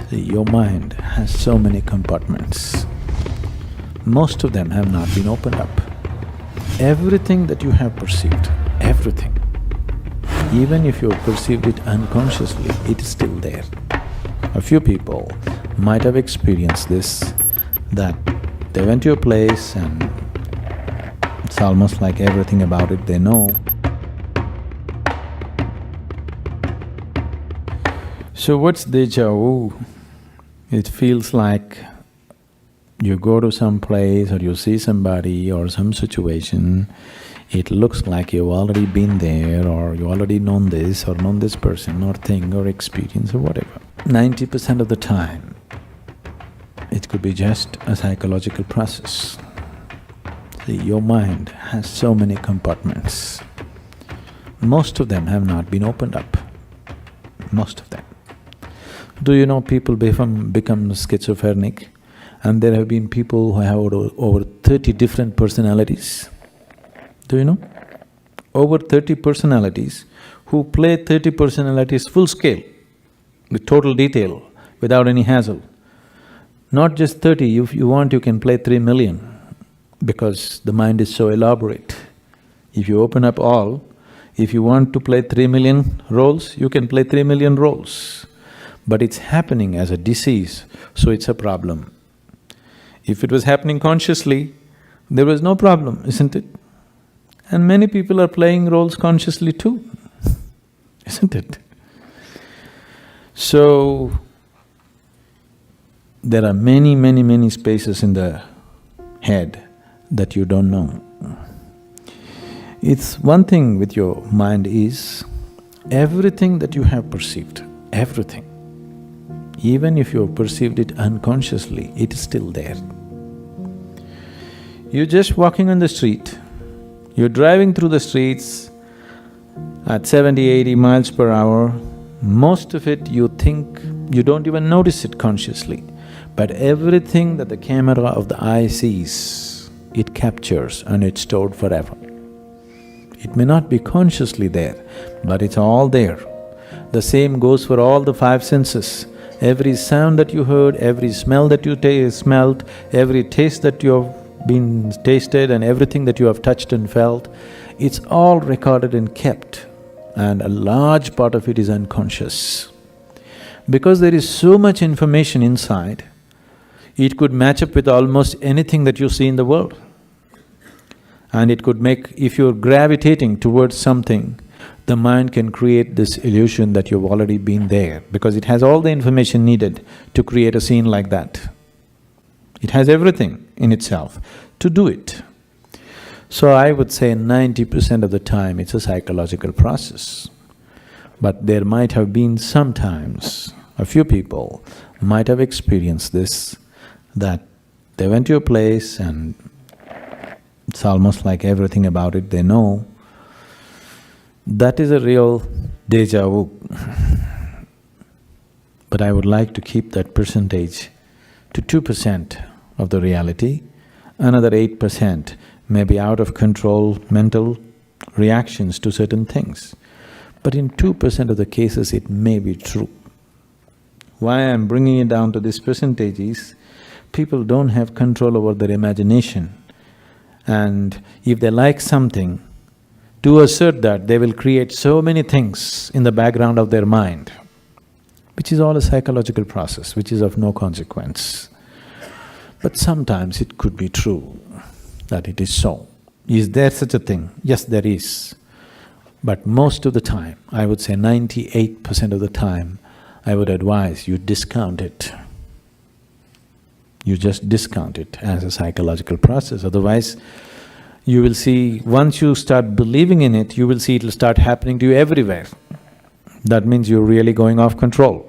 See, your mind has so many compartments. Most of them have not been opened up. Everything that you have perceived, everything, even if you have perceived it unconsciously, it is still there. A few people might have experienced this, that they went to a place and it's almost like everything about it they know. So what's déjà vu? It feels like you go to some place or you see somebody or some situation, it looks like you've already been there or you already known this or known this person or thing or experience or whatever. 90% of the time, it could be just a psychological process. See, your mind has so many compartments. Most of them have not been opened up, most of them. Do you know people become schizophrenic? And there have been people who have over 30 different personalities. Do you know? Over 30 personalities who play 30 personalities full scale, with total detail, without any hassle. Not just 30, if you want you can play 3 million, because the mind is so elaborate. If you open up all, if you want to play 3 million roles, you can play 3 million roles. But it's happening as a disease, so it's a problem. If it was happening consciously, there was no problem, isn't it? And many people are playing roles consciously too, isn't it? So, there are many spaces in the head that you don't know. It's one thing with your mind is, everything that you have perceived, everything, even if you have perceived it unconsciously, it is still there. You're just walking on the street, you're driving through the streets at 70–80 miles per hour, most of it you think, you don't even notice it consciously, but everything that the camera of the eye sees, it captures and it's stored forever. It may not be consciously there, but it's all there. The same goes for all the 5 senses. Every sound that you heard, every smell that you smelled, every taste that you have been tasted and everything that you have touched and felt, it's all recorded and kept, and a large part of it is unconscious. Because there is so much information inside, it could match up with almost anything that you see in the world. And it could make… if you're gravitating towards something, the mind can create this illusion that you've already been there, because it has all the information needed to create a scene like that. It has everything in itself to do it. So I would say 90% of the time it's a psychological process. But there might have been sometimes, a few people might have experienced this, that they went to a place and it's almost like everything about it they know. That is a real déjà vu. But I would like to keep that percentage to 2% of the reality, another 8% may be out of control mental reactions to certain things. But in 2% of the cases it may be true. Why I'm bringing it down to this percentage is, people don't have control over their imagination, and if they like something, to assert that, they will create so many things in the background of their mind, which is all a psychological process, which is of no consequence. But sometimes it could be true that it is so. Is there such a thing? Yes, there is. But most of the time, I would say 98% of the time, I would advise you discount it. You just discount it as a psychological process, otherwise you will see, once you start believing in it, you will see it'll start happening to you everywhere. That means you're really going off control.